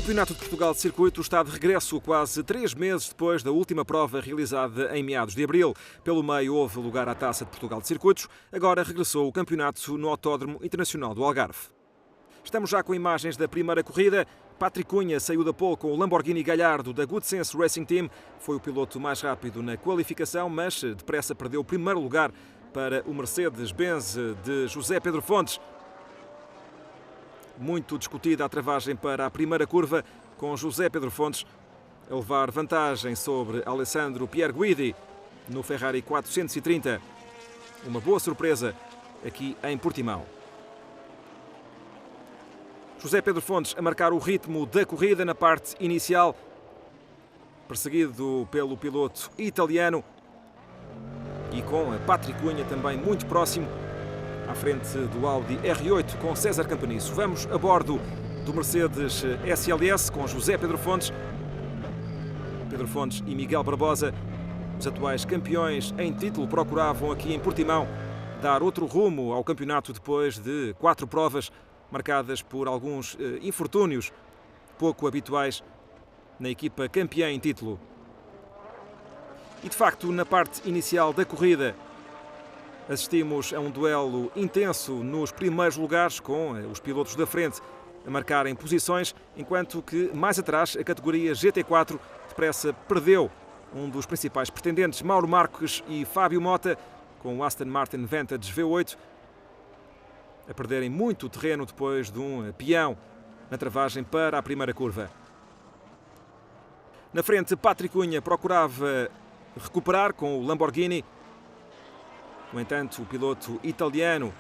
Campeonato de Portugal de Circuito está de regresso quase 3 meses depois da última prova realizada em meados de abril. Pelo meio houve lugar à Taça de Portugal de Circuitos. Agora regressou o campeonato no Autódromo Internacional do Algarve. Estamos já com imagens da primeira corrida. Patrick Cunha saiu da pole com o Lamborghini Gallardo da Good Sense Racing Team. Foi o piloto mais rápido na qualificação, mas depressa perdeu o primeiro lugar para o Mercedes-Benz de José Pedro Fontes. Muito discutida a travagem para a primeira curva, com José Pedro Fontes a levar vantagem sobre Alessandro Pierguidi no Ferrari 430. Uma boa surpresa aqui em Portimão. José Pedro Fontes a marcar o ritmo da corrida na parte inicial, perseguido pelo piloto italiano e com Patrick Cunha também muito próximo, à frente do Audi R8 com César Campanisso. Vamos a bordo do Mercedes SLS com José Pedro Fontes. Pedro Fontes e Miguel Barbosa, os atuais campeões em título, procuravam aqui em Portimão dar outro rumo ao campeonato depois de 4 provas marcadas por alguns infortúnios pouco habituais na equipa campeã em título. E de facto, na parte inicial da corrida, assistimos a um duelo intenso nos primeiros lugares, com os pilotos da frente a marcarem posições, enquanto que mais atrás a categoria GT4 depressa perdeu um dos principais pretendentes, Mauro Marques e Fábio Mota, com o Aston Martin Vantage V8, a perderem muito terreno depois de um peão na travagem para a primeira curva. Na frente, Patrick Cunha procurava recuperar com o Lamborghini. No entanto, o piloto italiano,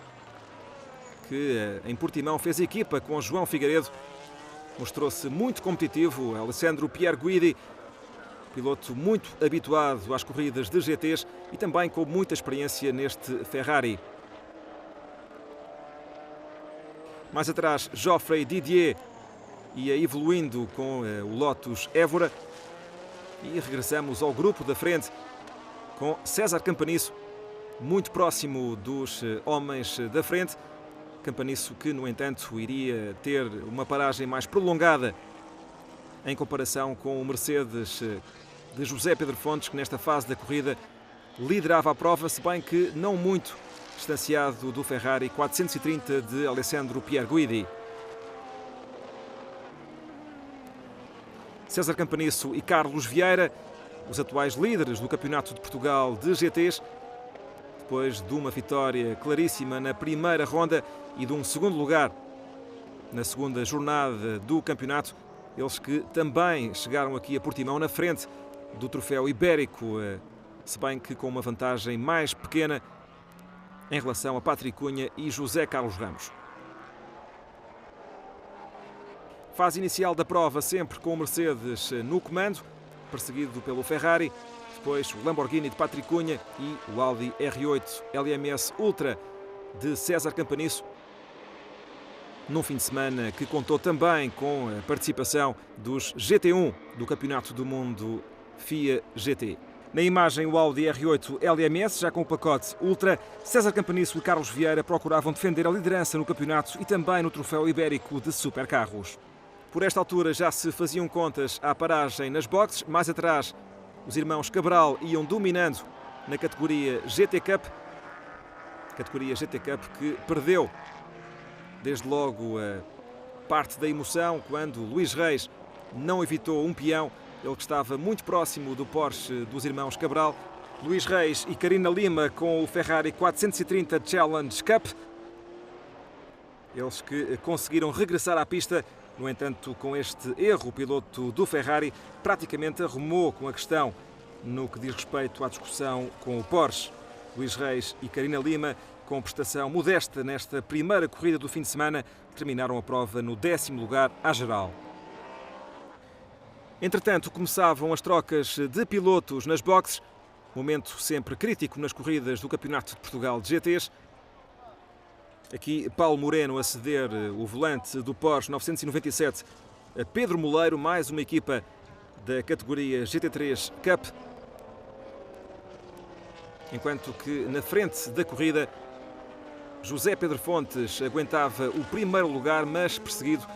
que em Portimão fez equipa com João Figueiredo, mostrou-se muito competitivo. Alessandro Pierguidi, piloto muito habituado às corridas de GTs e também com muita experiência neste Ferrari. Mais atrás, Geoffrey Didier ia evoluindo com o Lotus Évora. E regressamos ao grupo da frente com César Campanisso, muito próximo dos homens da frente. Campanisso que, no entanto, iria ter uma paragem mais prolongada em comparação com o Mercedes de José Pedro Fontes, que nesta fase da corrida liderava a prova, se bem que não muito distanciado do Ferrari 430 de Alessandro Pierguidi. César Campanisso e Carlos Vieira, os atuais líderes do Campeonato de Portugal de GTs, depois de uma vitória claríssima na primeira ronda e de um segundo lugar na segunda jornada do campeonato, eles que também chegaram aqui a Portimão na frente do troféu ibérico, se bem que com uma vantagem mais pequena em relação a Patrick Cunha e José Carlos Ramos. Fase inicial da prova sempre com o Mercedes no comando, perseguido pelo Ferrari, depois o Lamborghini de Patrick Cunha e o Audi R8 LMS Ultra de César Campanisso, num fim de semana que contou também com a participação dos GT1 do Campeonato do Mundo FIA GT. Na imagem, o Audi R8 LMS, já com o pacote Ultra. César Campanisso e Carlos Vieira procuravam defender a liderança no campeonato e também no troféu ibérico de supercarros. Por esta altura já se faziam contas à paragem nas boxes. Mais atrás, os irmãos Cabral iam dominando na categoria GT Cup. Categoria GT Cup que perdeu desde logo a parte da emoção quando Luís Reis não evitou um peão. Ele que estava muito próximo do Porsche dos irmãos Cabral. Luís Reis e Karina Lima com o Ferrari 430 Challenge Cup. Eles que conseguiram regressar à pista. No entanto, com este erro, o piloto do Ferrari praticamente arrumou com a questão no que diz respeito à discussão com o Porsche. Luís Reis e Karina Lima, com prestação modesta nesta primeira corrida do fim de semana, terminaram a prova no 10º lugar à geral. Entretanto, começavam as trocas de pilotos nas boxes, momento sempre crítico nas corridas do Campeonato de Portugal de GTs. Aqui Paulo Moreno a ceder o volante do Porsche 997 a Pedro Moleiro, mais uma equipa da categoria GT3 Cup. Enquanto que na frente da corrida José Pedro Fontes aguentava o primeiro lugar, mas perseguido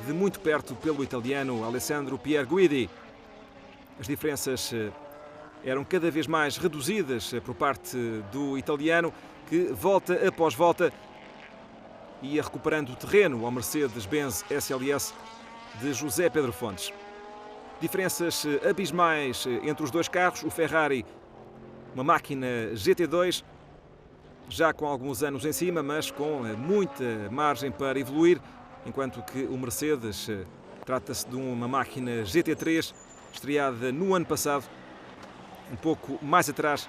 de muito perto pelo italiano Alessandro Pierguidi. As diferenças eram cada vez mais reduzidas por parte do italiano, que volta após volta ia recuperando terreno ao Mercedes-Benz SLS de José Pedro Fontes. Diferenças abismais entre os dois carros. O Ferrari, uma máquina GT2, já com alguns anos em cima, mas com muita margem para evoluir, enquanto que o Mercedes trata-se de uma máquina GT3, estreada no ano passado. Um pouco mais atrás,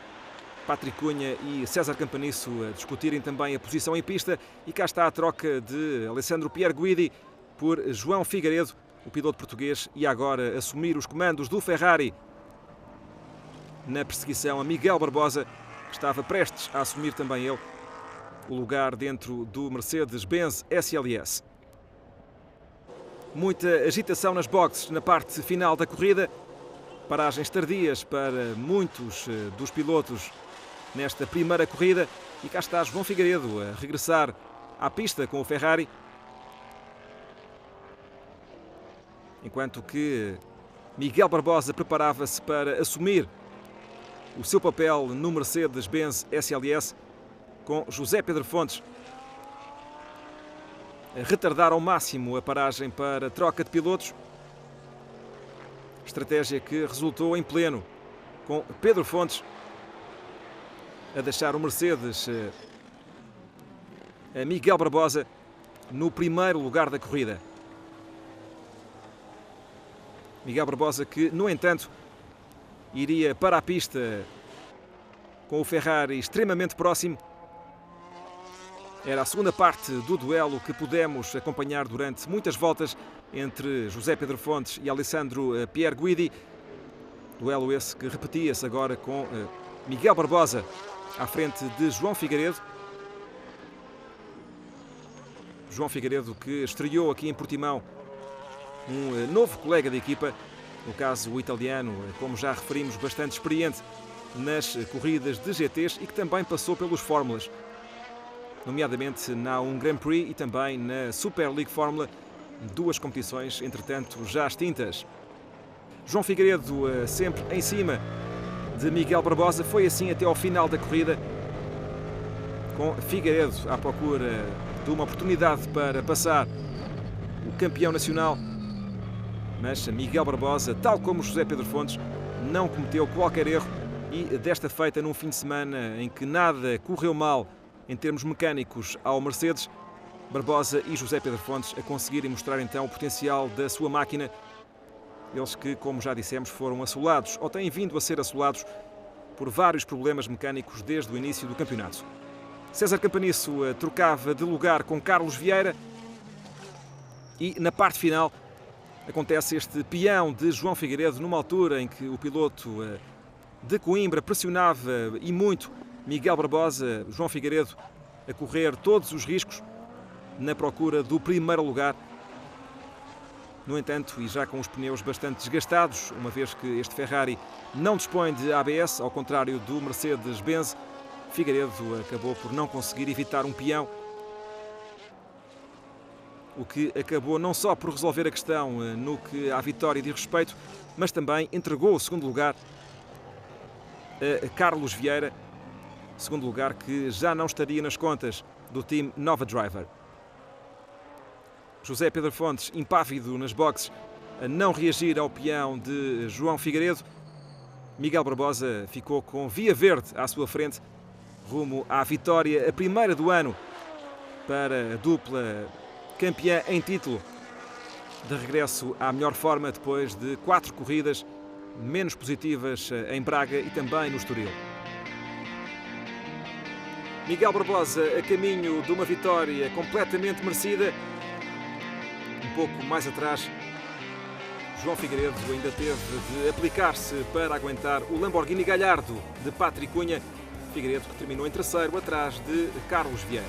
Patrick Cunha e César Campanisso a discutirem também a posição em pista, e cá está a troca de Alessandro Pierguidi por João Figueiredo, o piloto português, e agora assumir os comandos do Ferrari na perseguição a Miguel Barbosa, que estava prestes a assumir também ele o lugar dentro do Mercedes-Benz SLS. Muita agitação nas boxes na parte final da corrida, paragens tardias para muitos dos pilotos nesta primeira corrida, e cá está João Figueiredo a regressar à pista com o Ferrari, enquanto que Miguel Barbosa preparava-se para assumir o seu papel no Mercedes-Benz SLS, com José Pedro Fontes a retardar ao máximo a paragem para troca de pilotos. Estratégia que resultou em pleno, com Pedro Fontes a deixar o Mercedes a Miguel Barbosa no primeiro lugar da corrida. Miguel Barbosa que, no entanto, iria para a pista com o Ferrari extremamente próximo. Era a segunda parte do duelo que pudemos acompanhar durante muitas voltas entre José Pedro Fontes e Alessandro Pierguidi. Duelo esse que repetia-se agora com Miguel Barbosa à frente de João Figueiredo. João Figueiredo que estreou aqui em Portimão um novo colega de equipa, no caso o italiano, como já referimos, bastante experiente nas corridas de GTs e que também passou pelos Fórmulas, nomeadamente na A1 Grand Prix e também na Super League Fórmula, duas competições, entretanto, já extintas. João Figueiredo sempre em cima de Miguel Barbosa, foi assim até ao final da corrida, com Figueiredo à procura de uma oportunidade para passar o campeão nacional, mas Miguel Barbosa, tal como José Pedro Fontes, não cometeu qualquer erro, e desta feita num fim de semana em que nada correu mal em termos mecânicos ao Mercedes, Barbosa e José Pedro Fontes a conseguirem mostrar então o potencial da sua máquina, eles que, como já dissemos, foram assolados, ou têm vindo a ser assolados, por vários problemas mecânicos desde o início do campeonato. César Campanisso trocava de lugar com Carlos Vieira, e na parte final acontece este peão de João Figueiredo, numa altura em que o piloto de Coimbra pressionava e muito Miguel Barbosa. João Figueiredo a correr todos os riscos na procura do primeiro lugar. No entanto, e já com os pneus bastante desgastados, uma vez que este Ferrari não dispõe de ABS, ao contrário do Mercedes-Benz, Figueiredo acabou por não conseguir evitar um peão, o que acabou não só por resolver a questão no que à vitória diz respeito, mas também entregou o segundo lugar a Carlos Vieira, segundo lugar que já não estaria nas contas do time Nova Driver. José Pedro Fontes, impávido nas boxes, a não reagir ao peão de João Figueiredo. Miguel Barbosa ficou com via verde à sua frente, rumo à vitória, a primeira do ano para a dupla campeã em título, de regresso à melhor forma depois de 4 corridas menos positivas em Braga e também no Estoril. Miguel Barbosa a caminho de uma vitória completamente merecida. Um pouco mais atrás, João Figueiredo ainda teve de aplicar-se para aguentar o Lamborghini Gallardo de Patrick Cunha. Figueiredo que terminou em terceiro, atrás de Carlos Vieira.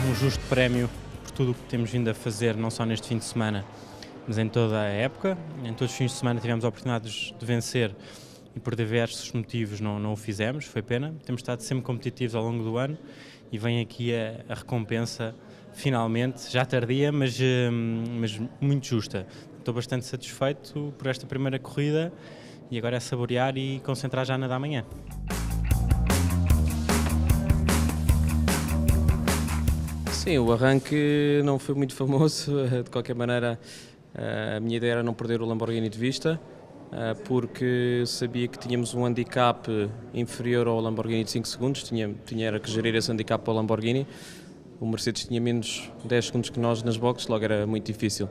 Um justo prémio por tudo o que temos vindo a fazer, não só neste fim de semana, mas em toda a época. Em todos os fins de semana tivemos a oportunidade de vencer e por diversos motivos não o fizemos, foi pena. Temos estado sempre competitivos ao longo do ano e vem aqui a recompensa, finalmente, já tardia, mas muito justa. Estou bastante satisfeito por esta primeira corrida e agora é saborear e concentrar já na da manhã. Sim, o arranque não foi muito famoso, de qualquer maneira a minha ideia era não perder o Lamborghini de vista, porque sabia que tínhamos um handicap inferior ao Lamborghini de 5 segundos, tinha que gerir esse handicap para o Lamborghini. O Mercedes tinha menos 10 segundos que nós nas boxes, logo era muito difícil.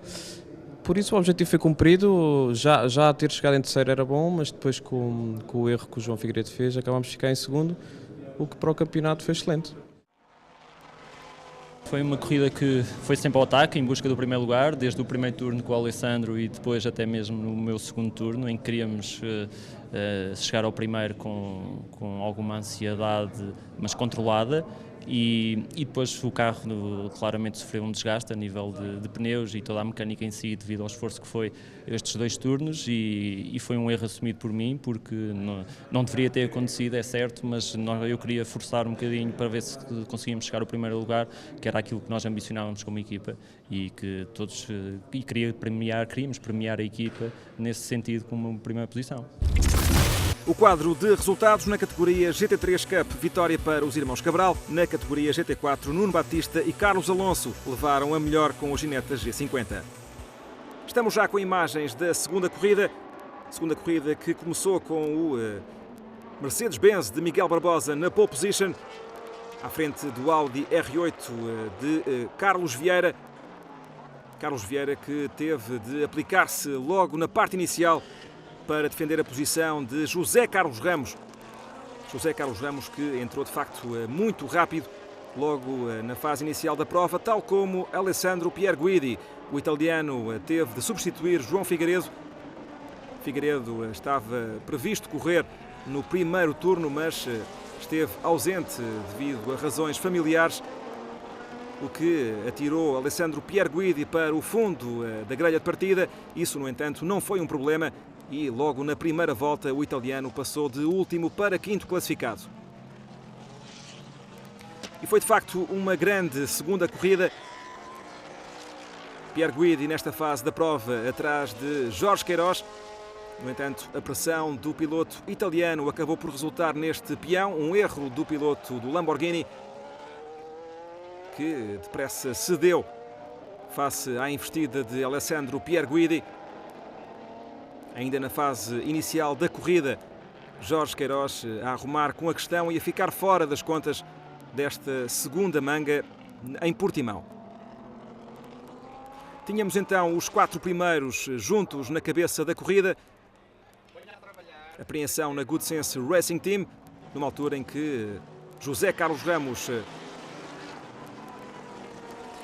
Por isso o objetivo foi cumprido, já ter chegado em terceiro era bom, mas depois com o erro que o João Figueiredo fez acabámos de ficar em segundo, o que para o campeonato foi excelente. Foi uma corrida que foi sempre ao ataque, em busca do primeiro lugar, desde o primeiro turno com o Alessandro e depois até mesmo no meu segundo turno, em que queríamos chegar ao primeiro com alguma ansiedade, mas controlada. E depois o carro claramente sofreu um desgaste a nível de pneus e toda a mecânica em si devido ao esforço que foi estes 2 turnos e foi um erro assumido por mim porque não deveria ter acontecido, é certo, mas eu queria forçar um bocadinho para ver se conseguíamos chegar ao primeiro lugar, que era aquilo que nós ambicionávamos como equipa e que todos queríamos premiar a equipa nesse sentido como primeira posição. O quadro de resultados na categoria GT3 Cup, vitória para os irmãos Cabral. Na categoria GT4, Nuno Batista e Carlos Alonso levaram a melhor com o Ginetta G50. Estamos já com imagens da segunda corrida que começou com o Mercedes-Benz de Miguel Barbosa na pole position, à frente do Audi R8 de Carlos Vieira. Carlos Vieira que teve de aplicar-se logo na parte inicial para defender a posição de José Carlos Ramos. José Carlos Ramos que entrou de facto muito rápido logo na fase inicial da prova, tal como Alessandro Pierguidi. O italiano teve de substituir João Figueiredo. Figueiredo estava previsto correr no primeiro turno, mas esteve ausente devido a razões familiares, o que atirou Alessandro Pierguidi para o fundo da grelha de partida. Isso, no entanto, não foi um problema e logo na primeira volta o italiano passou de último para quinto classificado. E foi de facto uma grande segunda corrida. Pierguidi nesta fase da prova atrás de Jorge Queiroz. No entanto, a pressão do piloto italiano acabou por resultar neste peão, um erro do piloto do Lamborghini que depressa cedeu face à investida de Alessandro Pierguidi. Ainda na fase inicial da corrida, Jorge Queiroz a arrumar com a questão e a ficar fora das contas desta segunda manga em Portimão. Tínhamos então os 4 primeiros juntos na cabeça da corrida. Apreensão na Good Sense Racing Team, numa altura em que José Carlos Ramos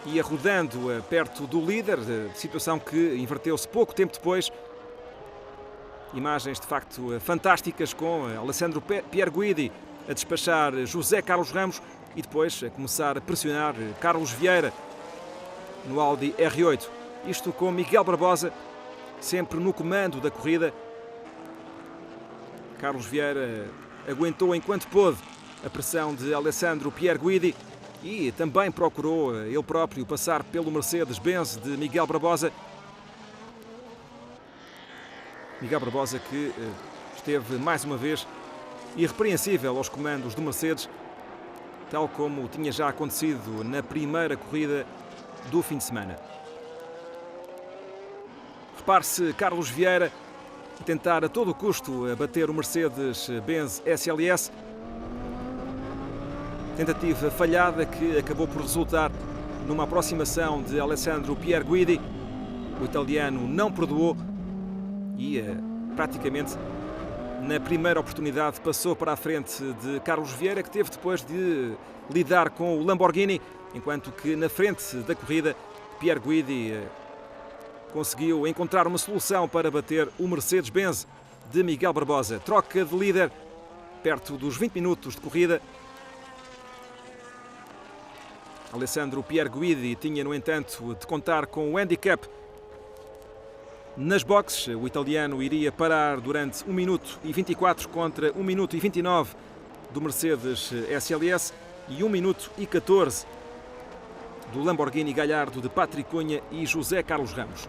ia rodando perto do líder, situação que inverteu-se pouco tempo depois. Imagens de facto fantásticas com Alessandro Pierguidi a despachar José Carlos Ramos e depois a começar a pressionar Carlos Vieira no Audi R8. Isto com Miguel Barbosa sempre no comando da corrida. Carlos Vieira aguentou enquanto pôde a pressão de Alessandro Pierguidi e também procurou ele próprio passar pelo Mercedes-Benz de Miguel Barbosa. Miguel Barbosa que esteve mais uma vez irrepreensível aos comandos do Mercedes, tal como tinha já acontecido na primeira corrida do fim de semana. Repare-se Carlos Vieira a tentar a todo custo bater o Mercedes-Benz SLS. Tentativa falhada que acabou por resultar numa aproximação de Alessandro Pierguidi. O italiano não perdoou e praticamente na primeira oportunidade passou para a frente de Carlos Vieira, que teve depois de lidar com o Lamborghini, enquanto que na frente da corrida Pierguidi conseguiu encontrar uma solução para bater o Mercedes-Benz de Miguel Barbosa. Troca de líder perto dos 20 minutos de corrida. Alessandro Pierguidi tinha, no entanto, de contar com o handicap nas boxes. O italiano iria parar durante 1 minuto e 24 contra 1 minuto e 29 do Mercedes SLS e 1 minuto e 14 do Lamborghini Gallardo de Patrick Cunha e José Carlos Ramos.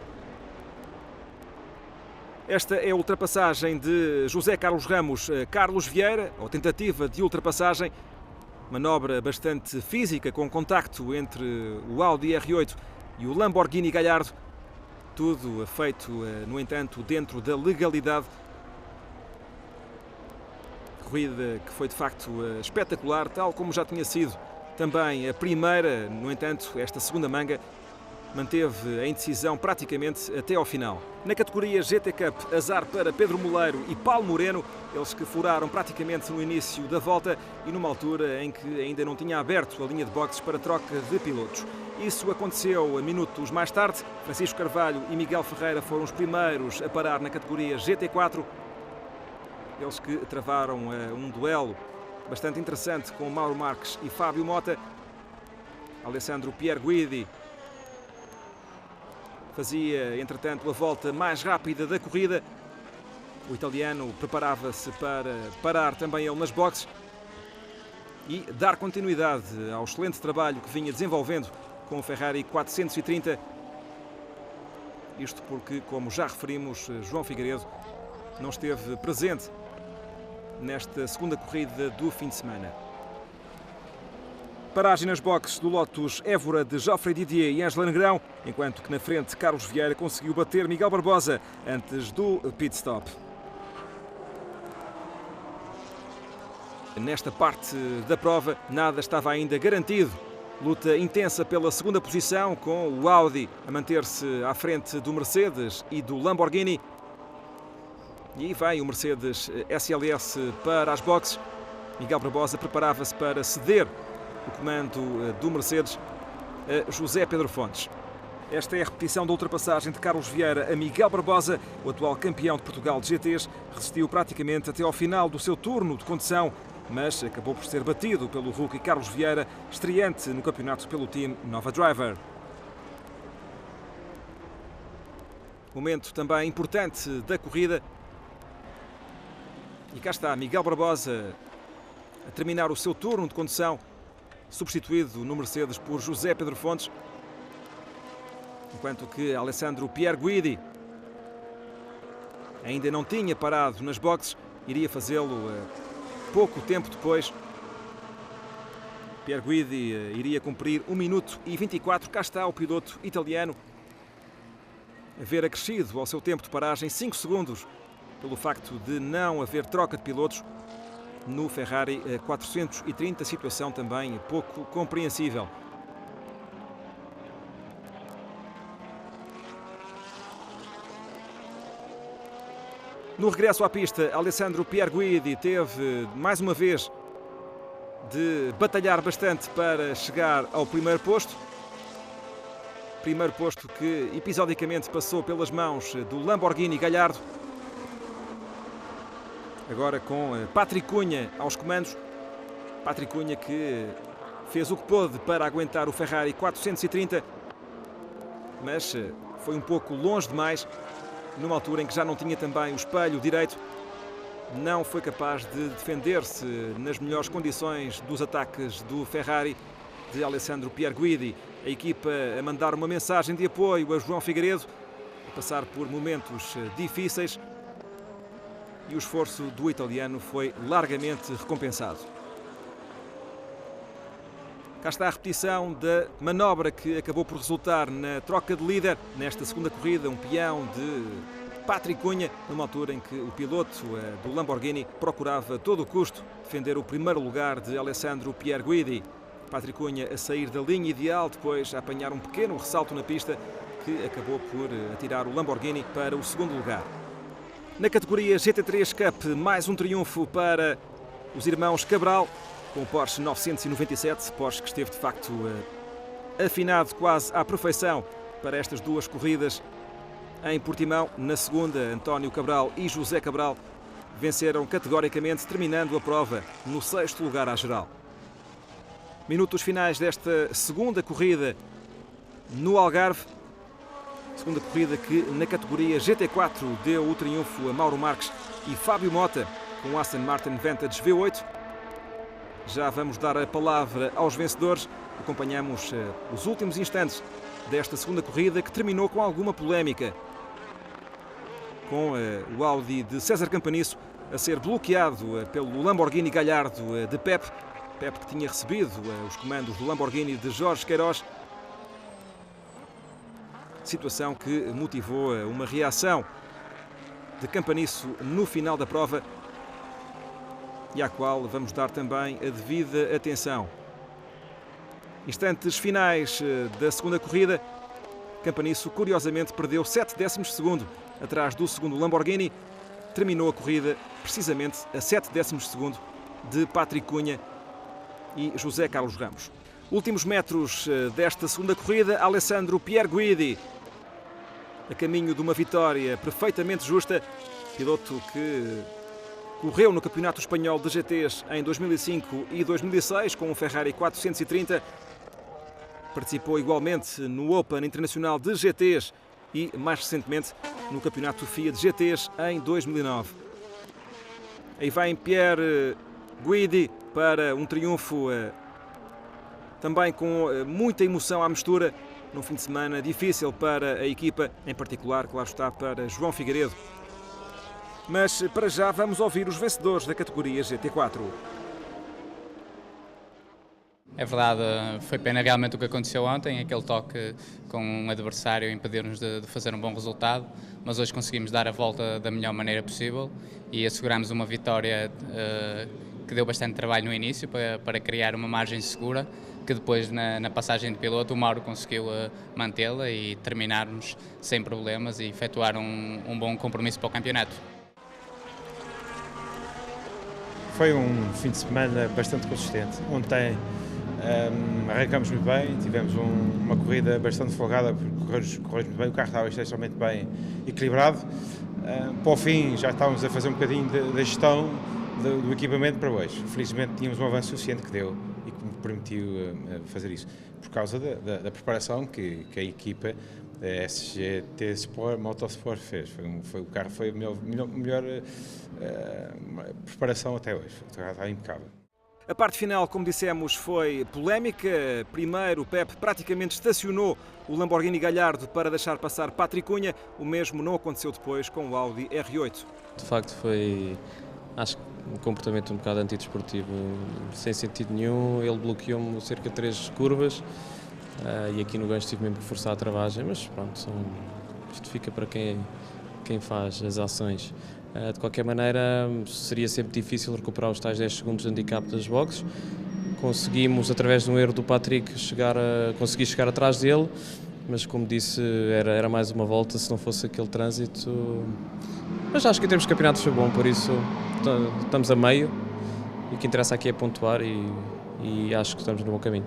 Esta é a ultrapassagem de José Carlos Ramos a Carlos Vieira, ou tentativa de ultrapassagem, manobra bastante física com contacto entre o Audi R8 e o Lamborghini Gallardo, tudo feito, no entanto, dentro da legalidade. Corrida que foi de facto espetacular, tal como já tinha sido também a primeira. No entanto, esta segunda manga manteve a indecisão praticamente até ao final. Na categoria GT Cup, azar para Pedro Moleiro e Paulo Moreno, eles que furaram praticamente no início da volta e numa altura em que ainda não tinha aberto a linha de boxes para troca de pilotos. Isso aconteceu minutos mais tarde. Francisco Carvalho e Miguel Ferreira foram os primeiros a parar na categoria GT4. Eles que travaram um duelo bastante interessante com Mauro Marques e Fábio Mota. Alessandro Pierguidi fazia, entretanto, a volta mais rápida da corrida. O italiano preparava-se para parar também ele nas boxes e dar continuidade ao excelente trabalho que vinha desenvolvendo com o Ferrari 430. Isto porque, como já referimos, João Figueiredo não esteve presente nesta segunda corrida do fim de semana. Paragem nas boxes do Lotus Évora de Geoffrey Didier e Ângela Negrão, enquanto que na frente Carlos Vieira conseguiu bater Miguel Barbosa antes do pit stop. Nesta parte da prova, nada estava ainda garantido. Luta intensa pela segunda posição, com o Audi a manter-se à frente do Mercedes e do Lamborghini. E vai o Mercedes SLS para as boxes. Miguel Barbosa preparava-se para ceder o comando do Mercedes a José Pedro Fontes. Esta é a repetição da ultrapassagem de Carlos Vieira a Miguel Barbosa. O atual campeão de Portugal de GTs resistiu praticamente até ao final do seu turno de condução, mas acabou por ser batido pelo rookie Carlos Vieira, estreante no campeonato pelo time Nova Driver. Momento também importante da corrida. E cá está Miguel Barbosa a terminar o seu turno de condução, substituído no Mercedes por José Pedro Fontes, enquanto que Alessandro Pierguidi ainda não tinha parado nas boxes, iria fazê-lo pouco tempo depois. Pierguidi iria cumprir 1 minuto e 24. Cá está o piloto italiano a ver acrescido ao seu tempo de paragem 5 segundos pelo facto de não haver troca de pilotos no Ferrari 430, situação também pouco compreensível. No regresso à pista, Alessandro Pierguidi teve mais uma vez de batalhar bastante para chegar ao primeiro posto. Primeiro posto que episodicamente passou pelas mãos do Lamborghini Gallardo. Agora com Patrick Cunha aos comandos. Patrick Cunha que fez o que pôde para aguentar o Ferrari 430, mas foi um pouco longe demais, numa altura em que já não tinha também o espelho direito. Não foi capaz de defender-se nas melhores condições dos ataques do Ferrari de Alessandro Pierguidi. A equipa a mandar uma mensagem de apoio a João Figueiredo, a passar por momentos difíceis. E o esforço do italiano foi largamente recompensado. Cá está a repetição da manobra que acabou por resultar na troca de líder nesta segunda corrida, um peão de Patrick Cunha, numa altura em que o piloto do Lamborghini procurava a todo o custo defender o primeiro lugar de Alessandro Pierguidi. Patrick Cunha a sair da linha ideal, depois a apanhar um pequeno ressalto na pista que acabou por atirar o Lamborghini para o segundo lugar. Na categoria GT3 Cup, mais um triunfo para os irmãos Cabral, com o Porsche 997, Porsche que esteve de facto afinado quase à perfeição para estas duas corridas em Portimão. Na segunda, António Cabral e José Cabral venceram categoricamente, terminando a prova no 6º lugar à geral. Minutos finais desta segunda corrida no Algarve. Segunda corrida que na categoria GT4 deu o triunfo a Mauro Marques e Fábio Mota com o Aston Martin Vantage V8. Já vamos dar a palavra aos vencedores. Acompanhamos os últimos instantes desta segunda corrida, que terminou com alguma polémica, com o Audi de César Campanisso a ser bloqueado pelo Lamborghini Gallardo de Pep que tinha recebido os comandos do Lamborghini de Jorge Queiroz. Situação que motivou uma reação de Campanisso no final da prova e à qual vamos dar também a devida atenção. Instantes finais da segunda corrida, Campanisso curiosamente perdeu 7 décimos de segundo atrás do segundo Lamborghini. Terminou a corrida precisamente a 7 décimos de segundo de Patrick Cunha e José Carlos Ramos. Últimos metros desta segunda corrida, Alessandro Pierre Guidi, a caminho de uma vitória perfeitamente justa, piloto que correu no Campeonato Espanhol de GTs em 2005 e 2006 com um Ferrari 430. Participou igualmente no Open Internacional de GTs e, mais recentemente, no Campeonato FIA de GTs em 2009. Aí vem Pierre Guidi para um triunfo também com muita emoção à mistura, num fim de semana difícil para a equipa, em particular, claro está, para João Figueiredo. Mas para já vamos ouvir os vencedores da categoria GT4. É verdade, foi pena realmente o que aconteceu ontem, aquele toque com um adversário impedir-nos de fazer um bom resultado, mas hoje conseguimos dar a volta da melhor maneira possível e asseguramos uma vitória que deu bastante trabalho no início para criar uma margem segura, que depois na passagem de piloto o Mauro conseguiu mantê-la e terminarmos sem problemas e efetuar um bom compromisso para o campeonato. Foi um fim de semana bastante consistente. Ontem arrancamos muito bem, tivemos uma corrida bastante folgada, porque correu muito bem, o carro estava extremamente bem equilibrado. Para o fim já estávamos a fazer um bocadinho da gestão do equipamento para hoje. Felizmente tínhamos um avanço suficiente que deu e que me permitiu fazer isso, por causa da preparação que a equipa SGT Sport Motorsport fez. O carro foi a melhor preparação até hoje, está impecável. A parte final, como dissemos, foi polémica. Primeiro, o Pep praticamente estacionou o Lamborghini Gallardo para deixar passar Patrick Cunha. O mesmo não aconteceu depois com o Audi R8. De facto foi, acho que um comportamento um bocado antidesportivo, sem sentido nenhum. Ele bloqueou-me cerca de 3 curvas e aqui no gancho tive mesmo que forçar a travagem, mas pronto, isto fica para quem faz as ações. De qualquer maneira, seria sempre difícil recuperar os tais 10 segundos de handicap das boxes. Conseguimos, através de um erro do Patrick, conseguir chegar atrás dele, mas como disse, era mais uma volta se não fosse aquele trânsito. Mas acho que em termos de campeonatos foi bom, por isso estamos a meio e o que interessa aqui é pontuar e acho que estamos no bom caminho.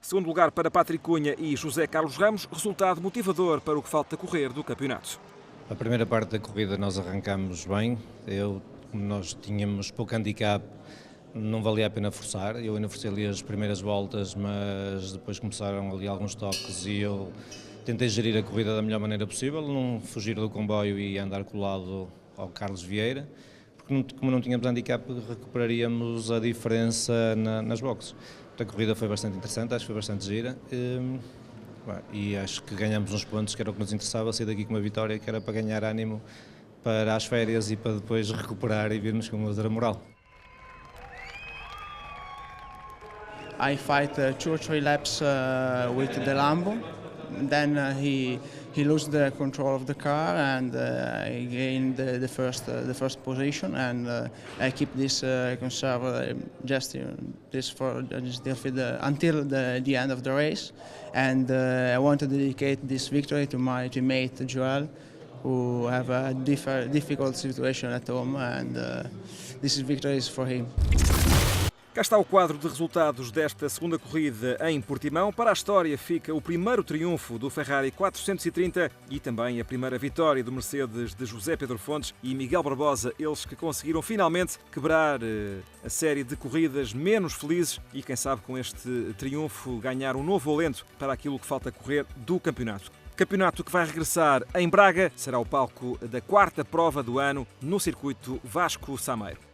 Segundo lugar para Patrick Cunha e José Carlos Ramos, resultado motivador para o que falta correr do campeonato. A primeira parte da corrida nós arrancámos bem, como nós tínhamos pouco handicap, não valia a pena forçar. Eu ainda forcei ali as primeiras voltas, mas depois começaram ali alguns toques e eu tentei gerir a corrida da melhor maneira possível, não fugir do comboio e andar colado ao Carlos Vieira, porque como não tínhamos handicap recuperaríamos a diferença nas boxes. A corrida foi bastante interessante, acho que foi bastante gira. E acho que ganhamos uns pontos que era o que nos interessava, sair daqui com uma vitória que era para ganhar ânimo para as férias e para depois recuperar e virmos com outra moral. I fight 2 or 3 laps with the Lambo, then he lost the control of the car and I gained the first position, and I keep this conserve until the end of the race, and I want to dedicate this victory to my teammate Joel, who have a difficult situation at home, and this victory is for him. Cá está o quadro de resultados desta segunda corrida em Portimão. Para a história fica o primeiro triunfo do Ferrari 430 e também a primeira vitória do Mercedes de José Pedro Fontes e Miguel Barbosa, eles que conseguiram finalmente quebrar a série de corridas menos felizes e, quem sabe, com este triunfo ganhar um novo alento para aquilo que falta correr do campeonato. Campeonato que vai regressar em Braga, será o palco da 4ª prova do ano no circuito Vasco Sameiro.